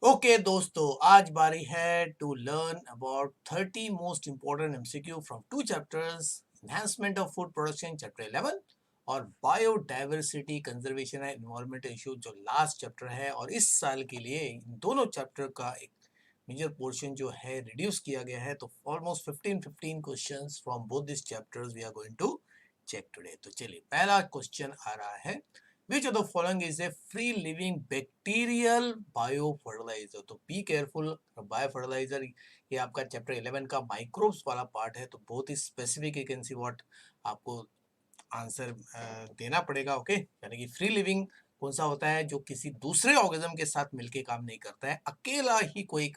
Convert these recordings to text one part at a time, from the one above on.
Okay दोस्तों, आज बारी है to learn about 30 most important MCQ from two chapters, enhancement of food production chapter 11 और biodiversity conservation and environmental issue जो last chapter है। और इस साल के लिए इन दोनों चैप्टर का एक मेजर पोर्शन जो है रिड्यूस किया गया है, तो almost 15 questions from both this chapters we are going to check today. तो चलिए, पहला क्वेश्चन आ रहा है, Which of the following is a free living bacterial biofertilizer? तो बी केयरफुल, बायोफर्टिलाइजर ये आपका चैप्टर 11 का माइक्रोब्स वाला पार्ट है, तो बहुत ही specific you can see what आपको आंसर देना पड़ेगा। ओके, यानी कि फ्री लिविंग कौन सा होता है जो किसी दूसरे ऑर्गेनिज्म के साथ मिलके काम नहीं करता है, अकेला ही कोई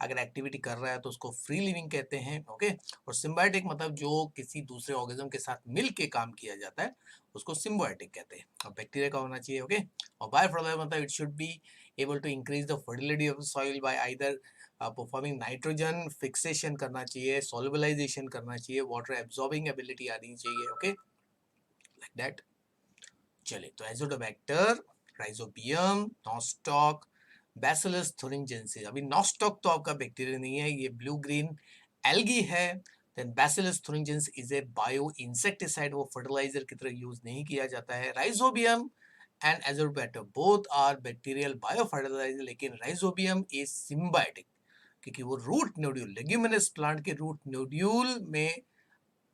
अगर एक्टिविटी कर रहा है तो उसको फ्री लिविंग कहते हैं। ओके, और सिम्बायोटिक मतलब जो किसी दूसरे ऑर्गेनिज्म के साथ मिलके काम किया जाता है उसको सिम्बायोटिक कहते हैं। और बैक्टीरिया का होना चाहिए। ओके, और बायोफर्टिलाइजर मतलब it should be able to increase the fertility of soil by either performing nitrogen fixation करना चाहिए, सोलबलाइजेशन करना चाहिए, वाटर एब्जॉर्बिंग एबिलिटी आनी चाहिए। Okay, like that. चलिए, तो Azotobacter, Rhizobium, Nostoc, Bacillus thuringiensis। अभी नॉस्टॉक तो आपका बैक्टीरिया नहीं है, ये ब्लू ग्रीन एल्गी है। Then Bacillus thuringiensis is a bio insecticide, वो फर्टिलाइजर की तरह यूज नहीं किया जाता है। Rhizobium and Azotobacter both are bacterial biofertilizer, लेकिन राइजोबियम इज सिम्बायोटिक क्योंकि वो रूट नोड्यूल, लेग्यूमिनस प्लांट के रूट नोड्यूल में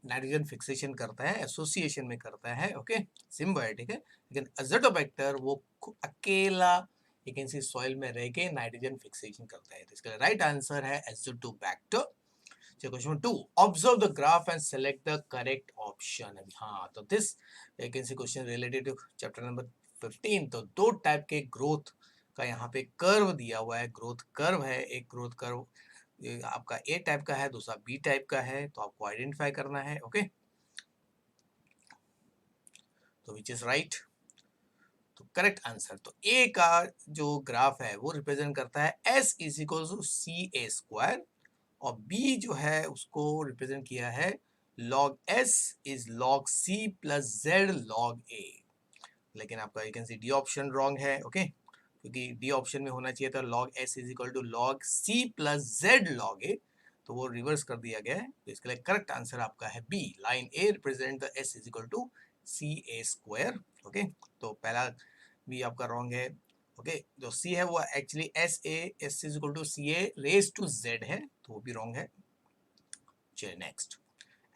नाइट्रोजन फिक्सेशन करता है, एसोसिएशन में करता है। ओके, सिम्बायोटिक है। लेकिन अज़ोटोबैक्टर वो अकेला एक ऐसी सॉइल में रह के नाइट्रोजन फिक्सेशन करता है, तो इसका राइट आंसर है अज़ोटोबैक्टर। So question 2, observe the graph and select the correct option। हाँ, तो दिस एक ऐसी question related to chapter number 15। तो दो टाइप के ग्रोथ का यहाँ पे कर्व दिया हुआ है, ग्रोथ कर्व है। एक ग्रोथ कर्व आपका ए टाइप का है, दूसरा बी टाइप का है, तो आपको आइडेंटिफाई करना है। ओके, तो विच इज राइट, तो करेक्ट आंसर, तो ए का जो ग्राफ है वो रिप्रेजेंट करता है S is equal to C A square, और बी जो है उसको रिप्रेजेंट किया है log s is log c plus z log a। लेकिन आपका you can see D option wrong है। ओके, क्योंकि डी ऑप्शन में होना चाहिए था log s is equal to log c plus z log a, तो वो रिवर्स कर दिया गया है। तो इसके लिए करेक्ट आंसर आपका है B, line A represent the s is equal to C A square. Okay, तो पहला भी आपका रॉन्ग है। ओके, जो सी है वो actually S is equal to C A raise to Z है, तो वो भी रॉन्ग है। चलिए next,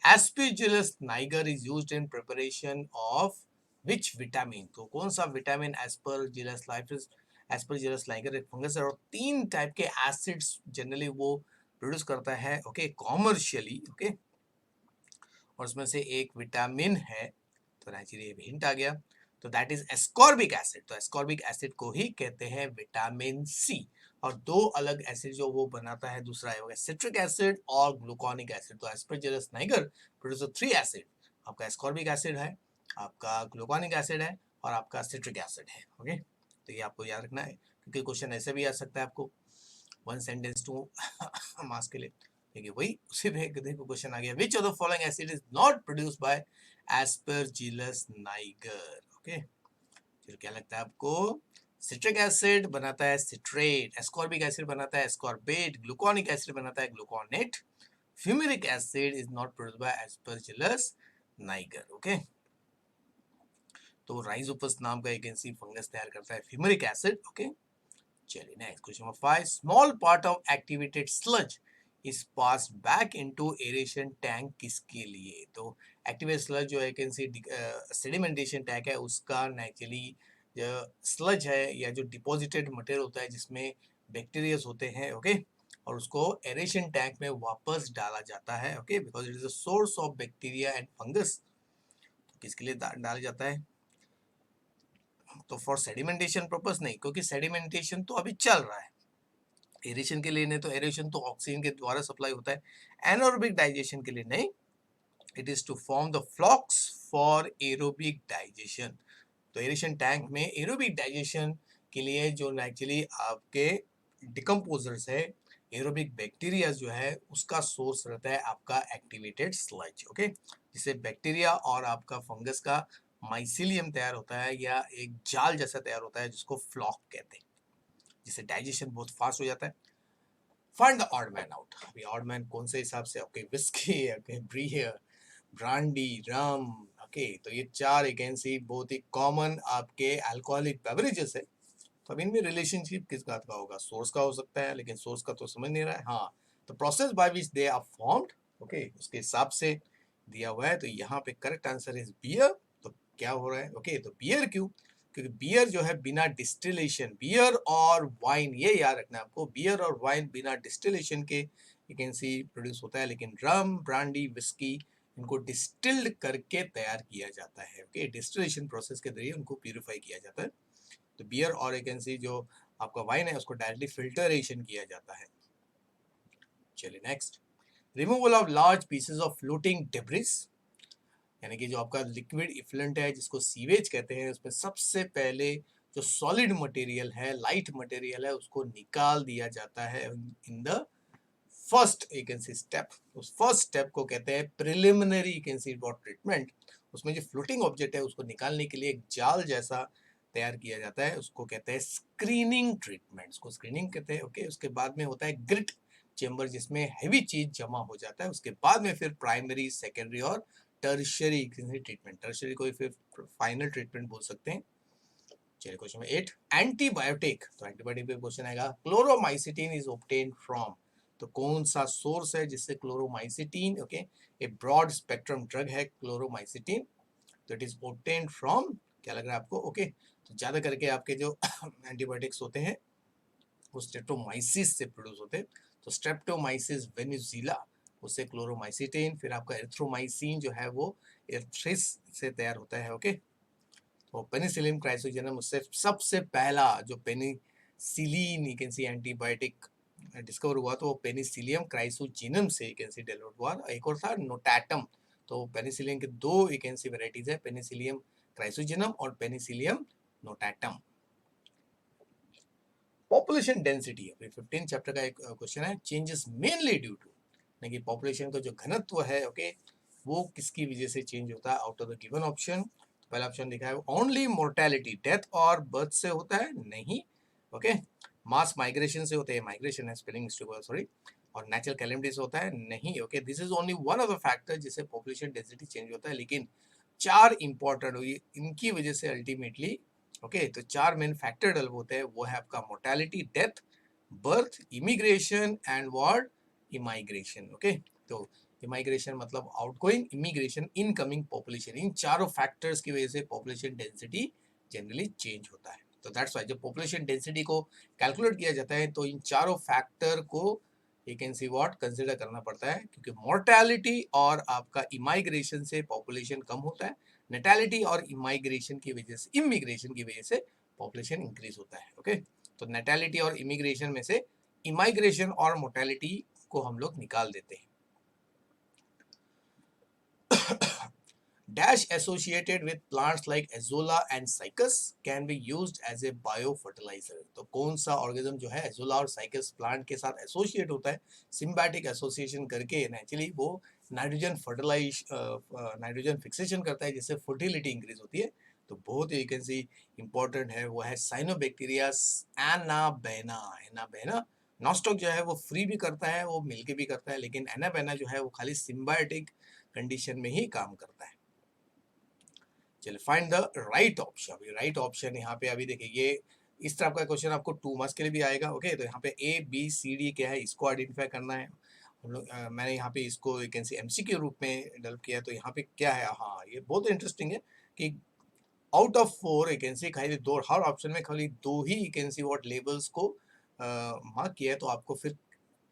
Aspergillus niger is used in preparation of which vitamin? तो कौन सा विटामिन Aspergillus niger एक फंगस है और तीन टाइप के एसिड्स जनरली वो प्रोड्यूस करता है। Okay, commercially. ओके, और उसमें से एक विटामिन है, तो नेचुरली हिंट आ गया, तो दैट इज एस्कॉर्बिक एसिड। तो एस्कॉर्बिक एसिड को ही कहते हैं विटामिन सी। और दो अलग एसिड जो वो बनाता है, दूसरा है सिट्रिक एसिड और ग्लूकोनिक एसिड। तो Aspergillus Niger produce three acid, आपका एस्कॉर्बिक एसिड है, आपका ग्लूकोनिक एसिड है और आपका सिट्रिक एसिड है। ओके, तो ये आपको याद रखना है क्योंकि क्वेश्चन ऐसे भी आ सकता है आपको वन सेंटेंस टू मार्क्स के लिए। देखिए वही उसी पे देखो क्वेश्चन आ गया, which of the following acid is not produced by Aspergillus Niger. Okay, फिर क्या लगता है आपको, सिट्रिक एसिड बनाता है सिट्रेट, एस्कॉर्बिक एसिड बनाता है एस्कॉर्बेट, ग्लूकोनिक एसिड बनाता है gluconate, fumaric acid is not produced by Aspergillus Niger. Okay, तो राइजोपस नाम का एक ऐसी फंगस तैयार करता है फ्यूमेरिक एसिड। ओके, चलिए next question number 5, small part of activated sludge is passed back into aeration tank किसके लिए? तो एक्टिवेटेड स्लज जो है कैन सी सेडिमेंटेशन टैंक है, उसका नेचुरली जो स्लज है या जो डिपॉजिटेड मटेरियल होता है जिसमें बैक्टीरियाज होते हैं। ओके, और उसको एरेशन टैंक में वापस डाला जाता है। Okay, because it is a source of bacteria and fungus. तो किसके लिए डाला जाता है? तो फॉर सेडिमेंटेशन पर्पस नहीं, क्योंकि सेडिमेंटेशन तो अभी चल रहा है। एरेशन के लिए नहीं, तो एरेशन तो ऑक्सीजन के द्वारा सप्लाई होता है, एनारोबिक डाइजेशन के लिए नहीं। It is to form the flocs for aerobic digestion. तो एरेशन टैंक में एरोबिक डाइजेशन के लिए जो एक्चुअली आपके डिकम्पोजर्स है, एरोबिक बैक्टीरिया जो है उसका सोर्स रहता है आपका एक्टिवेटेड स्लज। ओके, जिससे बैक्टीरिया और आपका फंगस का माइसिलियम तैयार होता है या एक जाल जैसा तैयार होता है जिसको फ्लॉक कहते हैं। जिससे डाइजेशन बहुत फास्ट हो जाता है। Find the odd man out. अभी ऑड मैन कौन से हिसाब से? ओके, विस्की, ओके, ब्रियर, ब्रांडी, रम, ओके, तो ये चार एक सी बहुत ही कॉमन आपके अल्कोहलिक बेवरेजेस है। तो अब इनमें रिलेशनशिप किस बात का होगा? सोर्स का हो सकता है, लेकिन सोर्स का तो समझ नहीं रहा है। हाँ, तो process by which they are formed, okay, उसके हिसाब से दिया हुआ है। तो यहाँ पे करेक्ट आंसर इज बियर। तो क्या हो रहा है? ओके, तो बियर क्यों? क्योंकि बियर जो है बिना डिस्टिलेशन, बियर और वाइन, ये याद रखना है आपको, बियर और वाइन बिना डिस्टिलेशन के यू कैन सी प्रोड्यूस होता है, लेकिन रम, ब्रांडी, विस्की इनको डिस्टिल्ड करके तैयार किया जाता है। ओके, डिस्टिलेशन प्रोसेस के जरिए उनको प्यूरिफाई किया जाता है। तो बियर और एक सी जो आपका वाइन है उसको डायरेक्टली फिल्टरेशन किया जाता है। चलिए next, removal of large pieces of floating debris, यानी कि जो आपका लिक्विड इफ्लुएंट है जिसको सीवेज कहते हैं, उसमें सबसे पहले जो सॉलिड मटेरियल है, लाइट मटेरियल है, उसको निकाल दिया जाता है in the first you can see step. उस फर्स्ट स्टेप को कहते हैं preliminary you can see dot treatment. उसमें जो फ्लोटिंग ऑब्जेक्ट है उसको निकालने के लिए एक जाल जैसा तैयार किया जाता है, उसको कहते हैं स्क्रीनिंग ट्रीटमेंट, उसको स्क्रीनिंग कहते हैं। ओके, उसके बाद में होता है ग्रिट चेंबर जिसमें हैवी चीज जमा हो जाता है। उसके बाद में फिर प्राइमरी, सेकेंडरी और टर्शियरी ट्रीटमेंट, टर्शियरी को फिर फाइनल ट्रीटमेंट बोल सकते हैं। चलिए क्वेश्चन नंबर 8, एंटीबायोटिक। तो एंटीबायोटिक पे क्वेश्चन आएगा, क्लोरोमाइसिटिन इज ऑब्टेन्ड फ्रॉम। तो कौन सा सोर्स है जिससे chloromycetin, okay, a broad spectrum drug है क्लोरोमाइसिटिन, तो इट इज ऑब्टेन्ड फ्रॉम, क्या लग रहा है आपको? ओके, तो ज्यादा करके आपके जो एंटीबायोटिक्स होते हैं वो स्ट्रेप्टोमाइसिस से प्रोड्यूस होते हैं। तो स्ट्रेप्टोमाइसिस वेनेजुला, उससे क्लोरोमाइसिटिन, फिर आपका एरिथ्रोमाइसिन जो है वो एरिथ्रिस से तैयार होता है। ओके, तो पेनिसिलिन क्राइसोजेनम, उससे सबसे पहला जो penicillin you can C antibiotic discover हुआ तो वो पेनिसिलियम क्राइसोजेनम से यू कैन सी डेवलप हुआ। एक और था नोटैटम। तो पेनिसिलिन के दो यू कैन सी वेराइटीज है, पेनिसिलियम क्राइसोजेनम और पेनिसिलियम नोटैटम। पॉपुलेशन डेंसिटी, अभी 15 चैप्टर का एक क्वेश्चन है, चेंजेस मेनली ड्यू टू, यानी कि पॉपुलेशन का जो घनत्व है, ओके, वो किसकी वजह से चेंज होता है? Out of the given option, पहला ऑप्शन दिखा है ओनली मोर्टेलिटी, डेथ और बर्थ से होता है, नहीं। ओके, मास माइग्रेशन से होते हैं, माइग्रेशन है स्पेलिंग मिस्टेक, सॉरी, और नेचुरल कैलेमिटी से होता है, नहीं। Okay, this is only one of the factor जिससे पॉपुलेशन डेंसिटी चेंज होता है, लेकिन चार इंपॉर्टेंट हुई इनकी वजह से अल्टीमेटली। ओके, तो चार मेन फैक्टर डेवलप होते हैं, वो है आपका mortality, death, birth, immigration and what, immigration. Okay, तो इमाइग्रेशन मतलब आउटगोइंग, इमिग्रेशन इनकमिंग पॉपुलेशन, इन चारों फैक्टर्स की वजह से पॉपुलेशन डेंसिटी जनरली चेंज होता है। तो दैट्स व्हाई जब पॉपुलेशन डेंसिटी को कैलकुलेट किया जाता है तो इन चारों फैक्टर को you can see what consider करना पड़ता है, क्योंकि मोर्टेलिटी और आपका इमाइग्रेशन से पॉपुलेशन कम होता है, नेटैलिटी और इमाइग्रेशन की वजह से, इमिग्रेशन की वजह से पॉपुलेशन इंक्रीज होता है। ओके, तो नेटैलिटी और इमिग्रेशन में से इमाइग्रेशन और मोर्टेलिटी को हम लोग निकाल देते हैं। Dash associated with plants like Azolla and Cycas can be used as a biofertilizer। तो कौन सा ऑर्गेनिज्म जो है एजोला और साइकस प्लांट के साथ एसोसिएट होता है, सिम्बायोटिक एसोसिएशन करके नेचुरली वो नाइट्रोजन फर्टिलाइज, नाइट्रोजन फिक्सेशन करता है जिससे फर्टिलिटी इंक्रीज होती है। तो बहुत ही कैन सी इंपॉर्टेंट है, वो है साइनोबैक्टीरिया एनाबेना। एनाबेना नॉस्टॉक जो है वो फ्री भी करता है, वो मिलके भी करता है, लेकिन एनाबेना जो है वो खाली सिम्बायोटिक कंडीशन में ही काम करता है। चलिए, फाइंड द राइट ऑप्शन। अभी राइट ऑप्शन यहाँ पे अभी देखिए, ये इस तरह का क्वेश्चन आपको 2 मार्क्स के लिए भी आएगा। ओके, तो यहाँ पे ए बी सी डी क्या है इसको आइडेंटिफाई करना है। हम लोग मैंने यहाँ पे इसको एक एमसी के रूप में डेवलप किया है। तो यहाँ पे क्या है, हाँ ये बहुत इंटरेस्टिंग है कि आउट ऑफ 4 वैकेंसी खाली दो, हर ऑप्शन में खाली दो ही वैकेंसी व्हाट लेबल्स को मार्क किया है। तो आपको फिर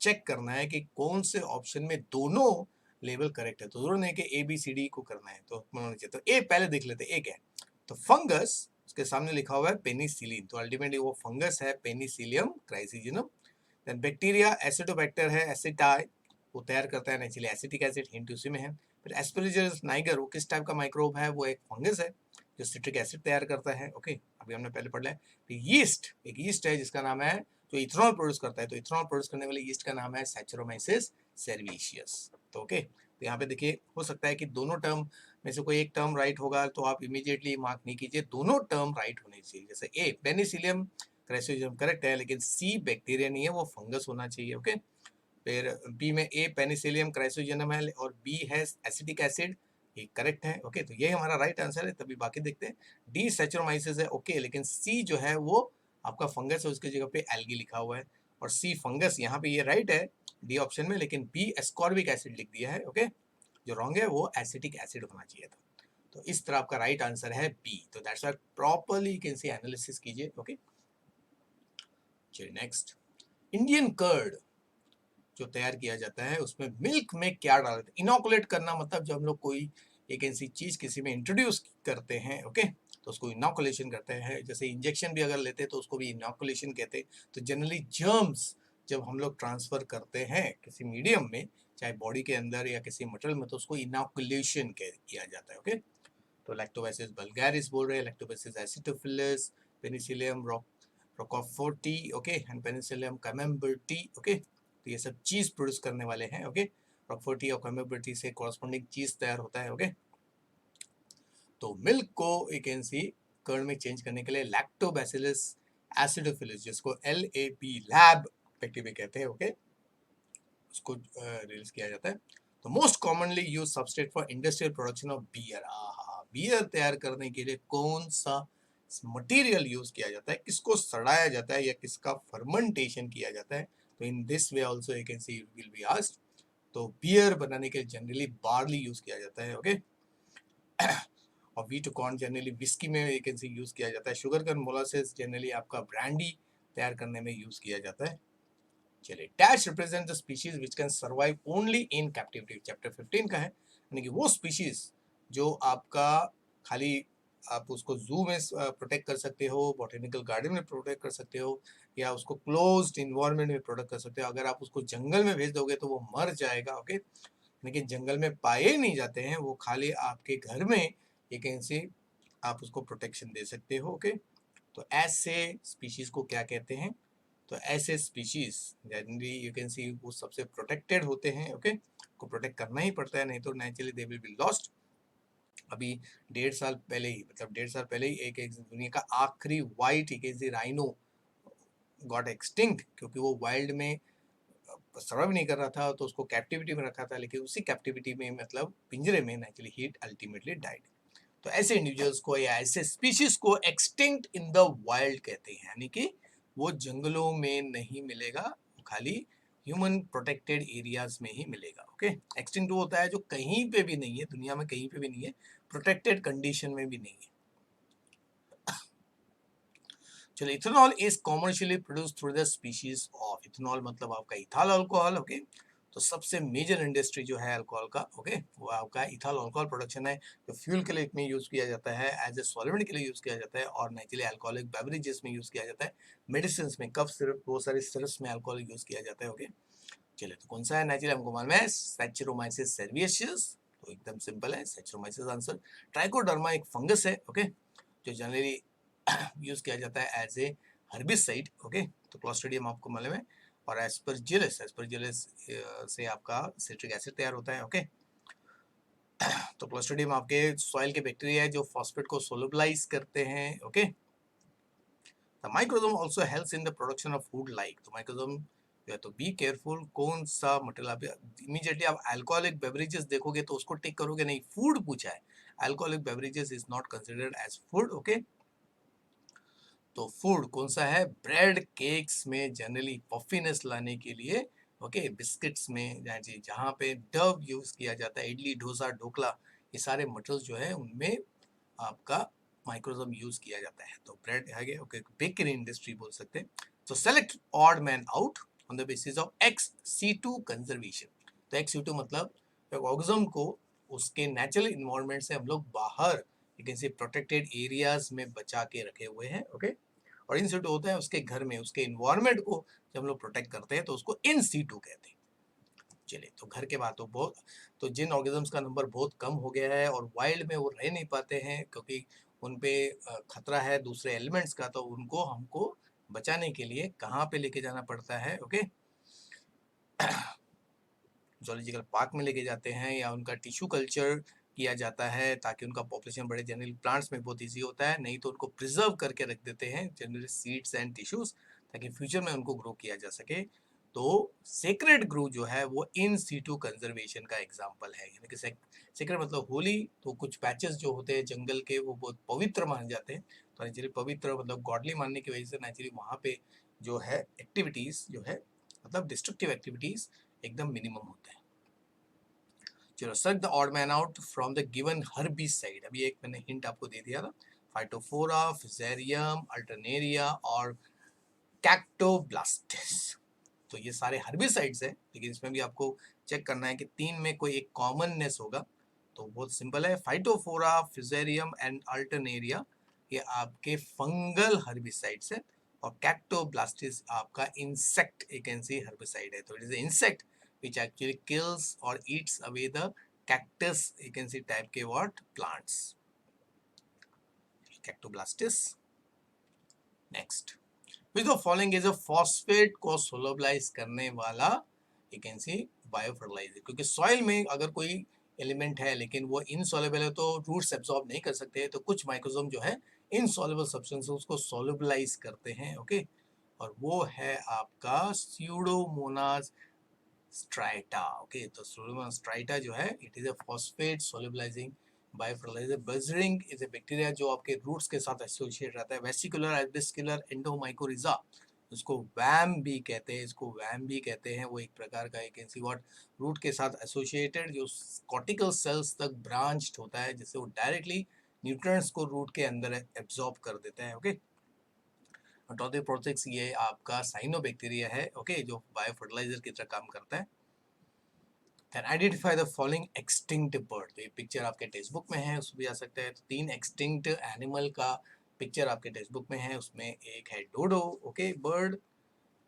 चेक करना है कि कौन से ऑप्शन में दोनों लेबल करेक्ट है। तो जरूर नहीं कि ए बी सी डी को करना है, तो होना चाहिए। तो ए पहले देख लेते हैं, ए क्या है। तो फंगस, उसके सामने लिखा हुआ है पेनिसिलिन, तो अल्टीमेटली वो फंगस है पेनिसिलियम क्राइसिजिनम। देन बैक्टीरिया एसिडोबैक्टर है, एसिटाई, वो तैयार करता है नेचुरली एसिटिक एसिड, हिंट उसी में है। फिर एस्पेरिगस नाइगर, वो किस टाइप का माइक्रोब है? वो एक फंगस है जो सिट्रिक एसिड तैयार करता है। ओके, अभी हमने पहले पढ़ लिया। फिर यीस्ट, एक यीस्ट है जिसका नाम है, जो इथेनॉल प्रोड्यूस करता है, तो इथेनॉल प्रोड्यूस करने वाले यीस्ट का नाम है सैचरोमाइसिस सेरेविशियस। तो ओके, तो यहाँ पे देखिए हो सकता है कि दोनों टर्म में से कोई एक टर्म राइट होगा, तो आप इमीडिएटली मार्क नहीं कीजिए, दोनों टर्म राइट होने चाहिए। जैसे ए पेनिसिलियम क्राइसोजम करेक्ट है, लेकिन सी बैक्टीरिया नहीं है, वो फंगस होना चाहिए। ओके, फिर बी में ए पेनिसिलियम क्राइसोजेनम है और बी है एसिटिक एसिड, ये करेक्ट है। ओके, तो ये हमारा राइट आंसर है। तभी बाकी देखते हैं। डी सैचरोमाइसिस है, ओके, लेकिन सी जो है वो आपका फंगस है, उसकी जगह पे एल्गी लिखा हुआ है, और सी फंगस यहाँ पे ये राइट है डी ऑप्शन में, लेकिन बी एस्कॉर्बिक एसिड लिख दिया है। ओके, जो रॉन्ग है वो एसिटिक एसिड होना चाहिए था। तो इस तरह आपका राइट आंसर है बी। तो that's why properly you can C analysis कीजिए। ओके, चलिए नेक्स्ट, इंडियन कर्ड जो तैयार किया जाता है उसमें मिल्क में क्या डालते हैं? इनोकुलेट करना मतलब जब हम लोग कोई एक ऐसी चीज किसी में इंट्रोड्यूस करते हैं, ओके, तो उसको इनोकुलेशन करते हैं। जैसे इंजेक्शन भी अगर लेते हैं तो उसको भी इनोकुलेशन कहते हैं। तो जनरली जर्म्स जब हम लोग ट्रांसफर करते हैं किसी मीडियम में, चाहे बॉडी के अंदर या किसी मटेरियल में, तो उसको इनोकुलेशन किया जाता है। ओके, तो लैक्टोबैसिलस वल्गैरिस बोल रहे हैं, Lactobacillus acidophilus, Penicillium roqueforti, okay, and Penicillium camemberti. Okay, तो ये सब चीज प्रोड्यूस करने वाले हैं। ओके, रोकोफोर्टी और कैमेम्बर्टी से कॉरस्पॉन्डिंग चीज तैयार होता है। ओके, तो मिल्क को एक एनसी कर्ड में चेंज करने के लिए लैक्टोबैसिलस एसिडोफिलस, जिसको LAB लैब बैक्टीरिया कहते हैं, ओके, उसको रिलीज किया जाता है। तो most commonly use substrate for industrial production of beer. Beer तैयार करने के लिए कौन सा मटेरियल यूज किया जाता है, किसको सड़ाया जाता है या किसका फर्मेंटेशन किया जाता है? तो in this way also you can C will be asked. तो बियर बनाने के लिए जनरली बार्ली यूज किया जाता है। ओके, और व्हीट कॉर्न जनरली विस्की में यू कैन सी यूज किया जाता है। शुगर कैन मोलासेस जनरली आपका ब्रांडी तैयार करने में यूज किया जाता है। चलिए, dash represent the species which can survive only in captivity. Chapter 15 का है, यानी कि वो स्पीशीज जो आपका खाली आप उसको जू में प्रोटेक्ट कर सकते हो, बॉटेनिकल गार्डन में प्रोटेक्ट कर सकते हो, या उसको क्लोज्ड इन्वायरमेंट में प्रोटेक्ट कर सकते हो। अगर आप उसको जंगल में भेज दोगे तो वो मर जाएगा। ओके, लेकिन जंगल में पाए नहीं जाते हैं, वो खाली आपके घर में एक ऐसे आप उसको प्रोटेक्शन दे सकते हो। ओके, तो ऐसे स्पीशीज को क्या कहते हैं? तो ऐसे स्पीशीज जनरली यू कैन सी वो सबसे प्रोटेक्टेड होते हैं। ओके, को प्रोटेक्ट करना ही पड़ता है, नहीं तो naturally they will be lost. अभी 1.5 साल पहले ही, मतलब 1.5 साल पहले ही एक दुनिया का आखिरी वाइट राइनो गॉट एक्सटिंक्ट, क्योंकि वो वाइल्ड में सर्वाइव नहीं कर रहा था, तो उसको कैप्टिविटी में रखा था, लेकिन उसी कैप्टिविटी में मतलब पिंजरे में नेचुरली ही अल्टीमेटली डाइड। तो ऐसे इंडिविजुअल्स को या ऐसे स्पीशीज को एक्सटिंक्ट इन द वाइल्ड कहते हैं, यानी कि वो जंगलों में नहीं मिलेगा, खाली ह्यूमन प्रोटेक्टेड एरियाज में ही मिलेगा। ओके, एक्सटिंक्ट वो होता है जो कहीं पे भी नहीं है, दुनिया में कहीं पे भी नहीं है, प्रोटेक्टेड कंडीशन में भी नहीं है। चलो, ethanol is commercially produce through the species of. Ethanol मतलब आपका इथाल अल्कोहल। ओके, तो सबसे मेजर इंडस्ट्री जो है अल्कोहल का, ओके, वो आपका इथाल अल्कोहल प्रोडक्शन है, जो फ्यूल के लिए में यूज किया जाता है, एज ए सॉल्वेंट के लिए यूज किया जाता है, और नेचुरली अल्कोहलिक बेवरेजेस में यूज किया जाता है, मेडिसिन में, कफ सिरप, बहुत सारे सिरप्स में अल्कोहल यूज किया जाता है। ओके, चलिए, तो कौन सा है नेचुरली हमको मालूम है, सैचरोमाइसिस सर्वियसियस। तो एकदम सिंपल है, सैचरोमाइसिस आंसर। ट्राइकोडर्मा एक फंगस है, ओके, जो जनरली यूज किया जाता है एज ए हर्बिसाइड। ओके, तो क्लोस्ट्रिडियम आपको मालूम है, और एस्परजिलस से आपका सिट्रिक एसिड तैयार होता है। ओके, तो क्लोस्ट्रिडियम आपके सॉइल के बैक्टीरिया है जो फॉस्फेट को सोलुबलाइज करते हैं। Okay, the microsome also helps in the production of food like. तो माइक्रोसोम जो है, तो बी केयरफुल, कौन सा मटेरियल आप इमीडिएटली आप अल्कोहलिक बेवरेजेस देखोगे तो उसको टिक करोगे नहीं, फूड पूछा है, alcoholic beverages is not considered as food. Okay, तो फूड कौन सा है, ब्रेड केक्स में जनरली पफिनेस लाने के लिए, ओके, बिस्किट्स में जहाँ पे डव यूज किया जाता है, इडली डोसा ढोकला, ये सारे मटेरियल जो है उनमें आपका माइक्रोसोम यूज किया जाता है। तो ब्रेड है, ओके, बेकरी इंडस्ट्री बोल सकते हैं। तो select odd man out on the basis of XC2 conservation. तो XC2 मतलब ऑर्गेनिज्म को उसके नेचुरल इन्वायरमेंट से हम लोग बाहर लेकिन से प्रोटेक्टेड एरियाज में बचा के रखे हुए हैं। ओके, और इन सीटू होता है उसके घर में, उसके इन्वायरमेंट को जब हम लोग प्रोटेक्ट करते हैं तो उसको इन सीटू कहते हैं। चलिए, तो घर के बाद तो बहुत, तो जिन ऑर्गेनिजम्स का नंबर बहुत कम हो गया है और वाइल्ड में वो रह नहीं पाते हैं क्योंकि उन पे खतरा है दूसरे एलिमेंट्स का, तो उनको हमको बचाने के लिए कहाँ पे लेके जाना पड़ता है? ओके, जूलॉजिकल पार्क में लेके जाते हैं, या उनका टिश्यू कल्चर किया जाता है ताकि उनका पॉपुलेशन बढ़े। जनरली प्लांट्स में बहुत ईजी होता है, नहीं तो उनको प्रिजर्व करके रख देते हैं जनरली सीड्स एंड टिश्यूज, ताकि फ्यूचर में उनको ग्रो किया जा सके। तो सेक्रेड ग्रो जो है वो इन सीटू कंजर्वेशन का एग्जाम्पल है, यानी कि सेक्रेड मतलब होली। तो कुछ पैचेस जो होते हैं जंगल के वो बहुत पवित्र माने जाते हैं, तो नेचुरली पवित्र मतलब गॉडली मानने की वजह से नेचुरली वहाँ पे जो है एक्टिविटीज जो है मतलब डिस्ट्रक्टिव एक्टिविटीज एकदम मिनिमम होते हैं। चलो, search the odd man out from the given herbicide. अभी एक मैंने हिंट आपको दे दिया था, फाइटोफोरा, फिसेरियम, अल्टरनेरिया और कैक्टोब्लास्टिस। तो ये सारे हर्बिसाइड्स हैं, लेकिन इसमें भी आपको चेक करना है कि तीन में कोई एक कॉमननेस होगा। तो बहुत सिंपल है, फाइटोफोरा, फिसेरियम एंड अल्टरनेरिया ये आपके फंगल हर्बिसाइड्स है, और कैक्टोब्लास्टिस आपका इंसेक्ट एकेंसी हर्बिसाइड है। तो it is insect which actually kills or eats away the cactus you can see type के what plants, Cactoblastis. Next, which the following is a phosphate को solubilize करने वाला you can see बायोफर्टिलाइजर। क्योंकि soil में अगर कोई element है लेकिन वो इनसॉल्युबल है तो रूट्स एब्सॉर्ब नहीं कर सकते, तो कुछ माइक्रोसोम जो है इनसॉल्युबल सब्सटेंस उसको सॉल्युबलाइज करते हैं। ओके, और वो है आपका स्यूडोमोनास स्ट्राइटा। ओके, तो स्यूडोमोनास स्ट्राइटा जो है it is a phosphate solubilizing biofertilizer. बजरिंग इज अ बैक्टीरिया जो आपके रूट्स के साथ एसोसिएट रहता है। वेसिकुलर एल्बिस्कुलर एंडोमाइकोरिजा, उसको वैम भी कहते हैं, इसको वैम भी कहते हैं। वो एक प्रकार का एक ऐसी व्हाट रूट के साथ एसोसिएटेड जो कॉर्टिकल सेल्स तक ब्रांच्ड होता है, जिससे वो डायरेक्टली न्यूट्रिएंट्स को रूट के अंदर एब्जॉर्ब कर देते हैं। ओके, टॉथियोप्रोथिक्स ये आपका साइनोबैक्टीरिया है, ओके, जो बायोफर्टिलाइजर की तरह काम करता है। Then identify the following extinct bird। तो ये पिक्चर आपके टेक्स्ट बुक में है, उसमें भी आ सकता है। तो 3 एक्सटिंक्ट एनिमल का पिक्चर आपके टेक्स्ट बुक में है, उसमें एक है डोडो, ओके, बर्ड,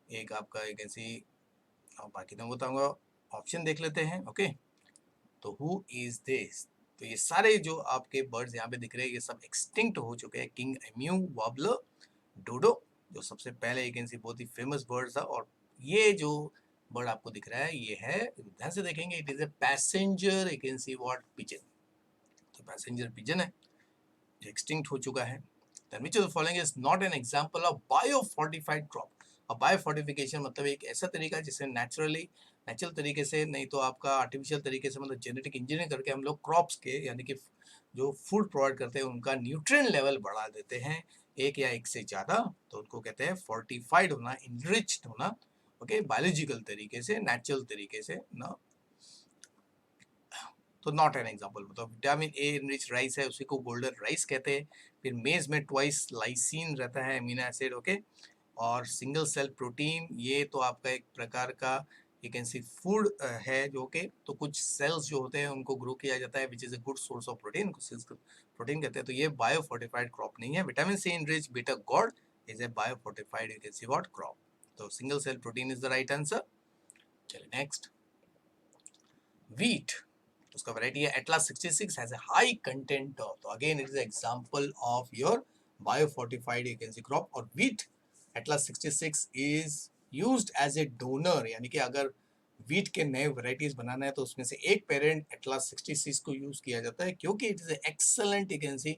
एक आपका एक ऐसी, बाकी तो बताऊंगा, ऑप्शन देख लेते हैं। ओके, तो हु इज दिस? तो ये सारे जो आपके बर्ड्स यहाँ पे दिख रहे हैं ये सब एक्सटिंक्ट हो चुके हैं। किंग एम्यू, वार्बलर, डोडो जो सबसे पहले एक ऐसी बहुत ही फेमस बर्ड था, और ये जो बर्ड आपको दिख रहा है ये है, ध्यान से देखेंगे, it is a passenger you can see what pigeon. तो पैसेंजर पिजन है जो एक्सटिंक्ट हो चुका है। Then which of the following is not an example of biofortified crop? अब बायोफोर्टिफिकेशन मतलब एक ऐसा तरीका जिससे नेचुरल तरीके से, नहीं तो आपका आर्टिफिशियल तरीके से, मतलब जेनेटिक इंजीनियरिंग करके हम लोग क्रॉप्स के यानी कि जो फूड प्रोवाइड करते हैं उनका न्यूट्रिएंट लेवल बढ़ा देते हैं एक या एक से ज़्यादा। तो उनको कहते हैं फोर्टिफाइड होना, इनरिच्ड होना। ओके, बायोलॉजिकल तरीके से, नेचुरल तरीके से ना। तो नॉट एन एग्जाम्पल। मतलब विटामिन ए इनरिच राइस है, उसी को गोल्डन राइस कहते हैं। फिर मेज में ट्वाइस लाइसिन रहता है, अमीनो एसिड। ओके, और सिंगल सेल प्रोटीन ये तो आपका एक प्रकार का यू कैन सी फूड है जो कि, तो कुछ सेल्स जो होते हैं उनको ग्रो किया जाता है which is a good source of protein, protein कहते हैं। तो ये बायोफोर्टिफाइड क्रॉप नहीं है। Vitamin C enrich bitter gourd is a biofortified you can see what crop. तो single cell protein is the right answer. चलिए नेक्स्ट, wheat, उसका variety है Atlas 66 has a high content of, तो again it is an example of your biofortified you can see crop। और wheat atlas 66 is used as a donor, यानी कि अगर wheat के नए varieties बनाना है तो उसमें से एक पेरेंट एटलास 66 को यूज किया जाता है, क्योंकि it is excellent you can see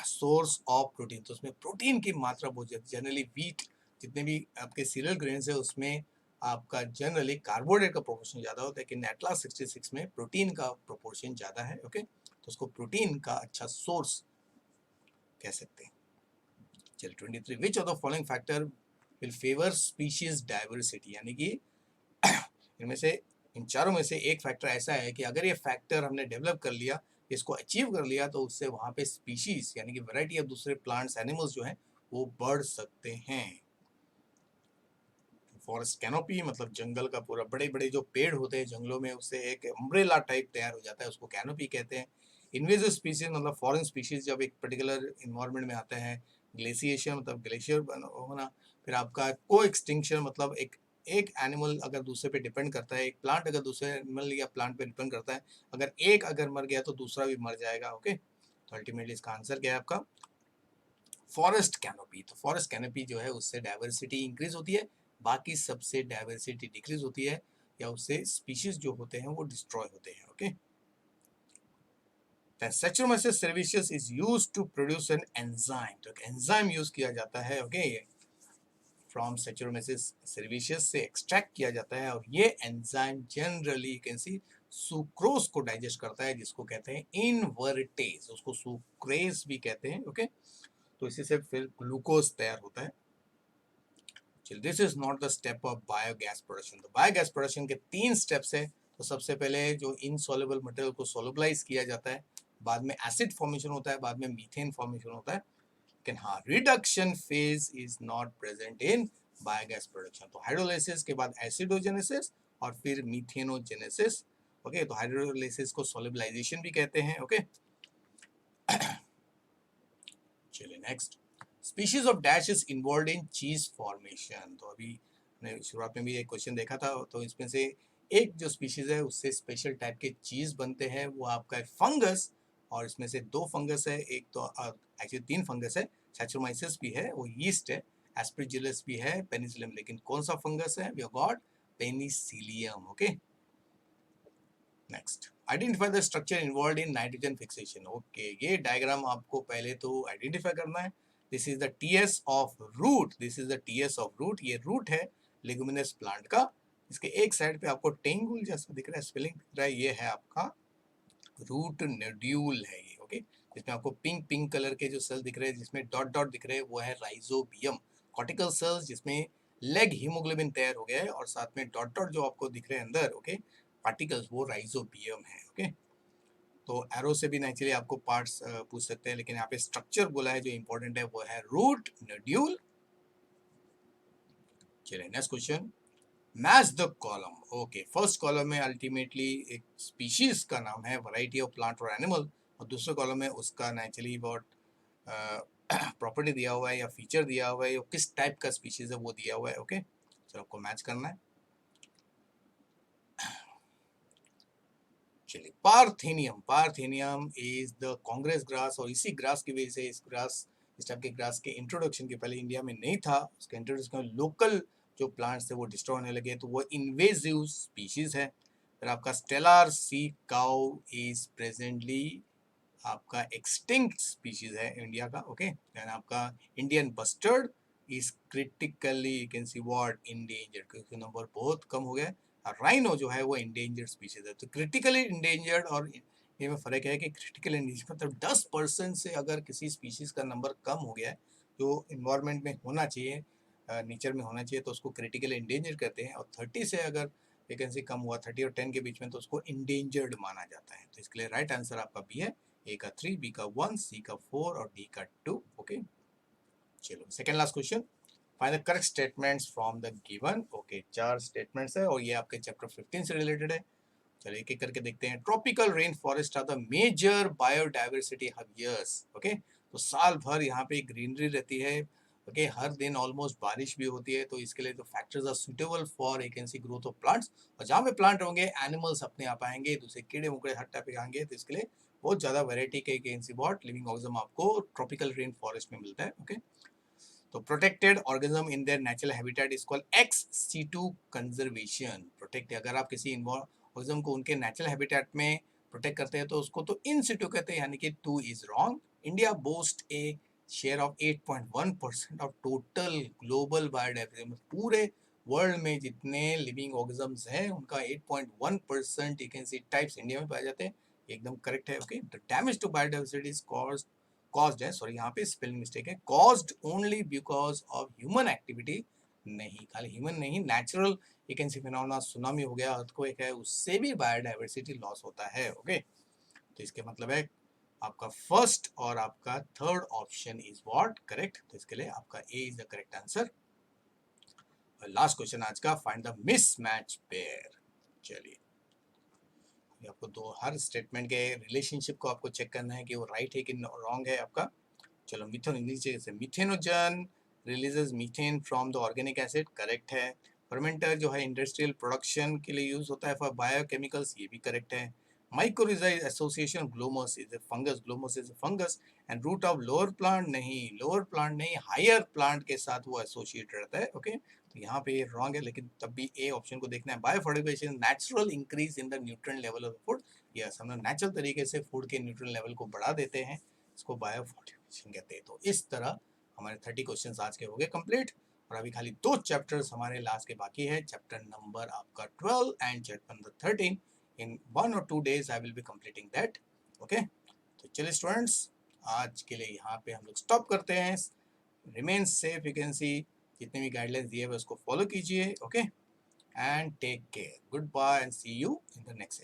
source of protein. तो उसमें प्रोटीन की मात्रा बहुत ज्यादा, जनरली व्हीट जितने भी आपके सीरियल ग्रेन्स है उसमें आपका जनरली कार्बोहाइड्रेट का प्रोपोर्शन ज़्यादा होता है, लेकिन एटलास 66 में प्रोटीन का प्रोपोर्शन ज़्यादा है। ओके, तो उसको प्रोटीन का अच्छा सोर्स कह सकते हैं। चलिए 23, which of the following factor will favour species diversity, यानी कि इनमें से, इन चारों में से एक फैक्टर ऐसा है कि अगर ये फैक्टर हमने डेवलप कर लिया, इसको अचीव कर लिया, तो उससे वहाँ पे स्पीशीज यानी कि वैरायटी ऑफ दूसरे प्लांट्स एनिमल्स जो हैं वो बढ़ सकते हैं। फॉरेस्ट कैनोपी मतलब जंगल का पूरा, बड़े बड़े जो पेड़ होते हैं जंगलों में उससे एक अम्ब्रेला टाइप तैयार हो जाता है, उसको कैनोपी कहते हैं। इन्वेजिव स्पीशीज मतलब फॉरेन स्पीशीज जब एक पर्टिकुलर इन्वायरमेंट में आते हैं। ग्लेशिएशन मतलब ग्लेशियर होना। फिर आपका को एक्सटिंक्शन मतलब एक एक एनिमल अगर दूसरे पे डिपेंड करता है, एक प्लांट अगर दूसरे एनिमल या प्लांट पे डिपेंड करता है, अगर एक अगर मर गया तो दूसरा भी मर जाएगा। ओके, तो अल्टीमेटली इसका आंसर क्या है आपका फॉरेस्ट कैनोपी। तो फॉरेस्ट कैनोपी जो है उससे डाइवर्सिटी इंक्रीज होती है, बाकी सबसे डाइवर्सिटी डिक्रीज होती है, या उससे स्पीशीज जो होते हैं वो डिस्ट्रॉय होते हैं। Okay, Then Saccharomyces cerevisiae is used to produce an enzyme. तो एंजाइम यूज किया जाता है, ओके, फ्रॉम Saccharomyces cerevisiae से एक्सट्रैक्ट किया जाता है, और ये enzyme generally you can C sucrose को डाइजेस्ट करता है, जिसको कहते हैं इनवर्टेज, उसको सुक्रेज भी कहते हैं, ओके। तो इसी से फिर ग्लूकोज तैयार होता है। चलिए, this is not the step of biogas production. तो बायोगैस प्रोडक्शन के 3 स्टेप्स है। तो सबसे पहले जो इनसॉल्युबल मटेरियल को सोलुबलाइज किया जाता है, बाद में एसिड फॉर्मेशन होता है, बाद में मीथेन फॉर्मेशन होता है। लेकिन हाँ, reduction phase is not present in biogas production. तो हाइड्रोलाइसिस के बाद एसिडोजेनेसिस और फिर मीथेनोजेनेसिस, ओके। तो हाइड्रोलाइसिस को सोलुबलाइजेशन भी कहते हैं, ओके। चलिए next, species of dash is involve in चीज फॉर्मेशन। तो अभी मैंने शुरुआत में भी एक क्वेश्चन देखा था, तो इसमें से एक जो स्पीशीज है उससे स्पेशल टाइप के चीज बनते हैं, वो आपका है फंगस। और इसमें से 2 फंगस है, एक तो एक्चुअली 3 फंगस है। सैचरोमाइसिस भी है, वो यीस्ट है, एस्परजिलस भी है, पेनिसिलियम। लेकिन कौन सा फंगस है? We have got penicillium, okay. Next, identify the structure involve in nitrogen fixation. Okay, ये डायग्राम आपको पहले तो आइडेंटिफाई करना है। This is the TS of root, this is the TS of root. ये रूट है लेगुमिनस प्लांट का। इसके एक साइड पे आपको टेंगुल जैसा दिख रहा है, स्पेलिंग दिख रहा है, ये है आपका रूट नोड्यूल है ये, ओके। इसमें आपको पिंक पिंक कलर के जो सेल दिख रहे हैं, जिसमें डॉट डॉट दिख रहे हैं, वो है राइजोबियम। कॉर्टिकल सेल्स जिसमें लेग हीमोग्लोबिन तैयार हो गया है, और साथ में डॉट डॉट जो आपको दिख रहे हैं अंदर, ओके, पार्टिकल्स, वो राइजोबियम है, ओके। तो एरो से भी नेचुरली आपको पार्ट्स पूछ सकते हैं, लेकिन यहाँ पे स्ट्रक्चर बोला है जो इंपॉर्टेंट है, वो है रूट नोड्यूल। चलिए next question, match the column. Okay, first column में अल्टीमेटली एक स्पीशीज का नाम है, वैरायटी ऑफ प्लांट और एनिमल, और दूसरे कॉलम में उसका नेचुरली बहुत प्रॉपर्टी दिया हुआ है या फीचर दिया हुआ है, या किस टाइप का स्पीशीज है वो दिया हुआ है, ओके। चलो आपको मैच करना है। चलिए, parthenium, parthenium is the Congress grass, और इसी ग्रास की वजह से इस टाइप के ग्रास के इंट्रोडक्शन के पहले इंडिया में नहीं था। उसके इंट्रोडक्शन लोकल जो प्लांट्स थे वो डिस्ट्रॉय होने लगे, तो वो इन्वेजिव स्पीशीज है। फिर आपका Steller sea cow is presently आपका एक्सटिंक्ट स्पीशीज है इंडिया का, ओके। देन आपका Indian bustard is critically you can see what endangered, क्योंकि नंबर बहुत कम हो गया। राइनो जो है वो इंडेंजर्ड स्पीशीज है। तो क्रिटिकली इंडेंजर्ड और ये में फर्क है कि क्रिटिकल इंडेंजर्ड मतलब 10% से अगर किसी स्पीशीज का नंबर कम हो गया है, जो इन्वायरमेंट में होना चाहिए, नेचर में होना चाहिए, तो उसको क्रिटिकल इंडेंजर्ड कहते हैं। और 30 से अगर वैकेंसी कम हुआ, 30 और 10 के बीच में, तो उसको इंडेंजर्ड माना जाता है। तो इसके लिए राइट आंसर आपका बी है। ए का 3, बी का 1, सी का 4 और डी का 2, ओके। चलो second last question, find the correct statements from the given. Okay, 4 statements है और ये आपके चैप्टर 15 से रिलेटेड है। चलिए एक एक करके देखते हैं। Tropical rain forest are the major biodiversity hub years, okay. तो साल भर यहाँ पे ग्रीनरी रहती है, ओके। हर दिन ऑलमोस्ट बारिश भी होती है, तो इसके लिए तो factors are suitable for you can see growth of plants. और जहाँ पे प्लांट होंगे, एनिमल्स अपने आप आएंगे, दूसरे कीड़े मुकड़े हर टाइप के आएंगे, तो इसके लिए बहुत ज़्यादा वेराइटी के can see both living organism आपको ट्रॉपिकल रेन फॉरेस्ट में मिलता है, ओके। तो protected organism in their natural habitat is called ex situ conservation. Protect, अगर आप किसी ऑर्गेनिज्म को उनके नेचुरल हैबिटेट में प्रोटेक्ट करते हैं, तो उसको तो इन सीटू कहते हैं, यानी कि 2 is wrong. India boast a share of 8.1% of total global biodiversity. पूरे वर्ल्ड में जितने लिविंग ऑर्गेनिजम्स हैं, उनका 8.1% you can see types India में पाए जाते हैं। एकदम करेक्ट है, okay. The damage to biodiversity is caused है, सॉरी यहाँ पे स्पेलिंग मिस्टेक है, caused only because of human activity. नहीं, खाली ह्यूमन नहीं, natural you can see phenomena, tsunami हो गया, अर्थक्वेक है, उससे भी बायोडाइवर्सिटी लॉस होता है, ओके। तो इसके मतलब है आपका फर्स्ट और आपका third option is what correct. तो इसके लिए आपका A is the correct answer. Last question आज का, फाइंड द मिसमैच पेयर। चलिए, आपको दो हर स्टेटमेंट के रिलेशनशिप को आपको चेक करना है कि वो राइट है कि रॉन्ग है आपका। चलो, मिथेन, नीचे से methanogen releases methane from the organic acid, correct है। फर्मेंटर जो है इंडस्ट्रियल प्रोडक्शन के लिए यूज होता है फॉर बायोकेमिकल्स, ये भी करेक्ट है। Mycorrhiza association Glomus is a fungus, Glomus is a fungus. And root of lower plant, नहीं, लोअर प्लांट नहीं, हायर प्लांट के साथ वो एसोसिएट रहता है, ओके। तो तो यहाँ पे रॉन्ग है, लेकिन तब भी ए ऑप्शन को देखना है। Biofortification natural increase in the nutrient level of food. Yes, हम नेचुरल तरीके से फूड के न्यूट्रिएंट लेवल को बढ़ा देते हैं, इसको बायोफोर्टिफिकेशन कहते हैं। तो इस तरह हमारे 30 क्वेश्चन आज के हो गए कंप्लीट, और अभी खाली 2 चैप्टर्स हमारे लास्ट के बाकी है, चैप्टर नंबर आपका 12 and chapter number 13। In 1 or 2 days I will be completing that. Okay, तो चलिए स्टूडेंट्स, आज के लिए यहाँ पे हम लोग स्टॉप करते हैं। Remain safe, you can see जितने भी गाइडलाइंस दिए हुए उसको फॉलो कीजिए। Okay, and take care, good bye and see you in the next.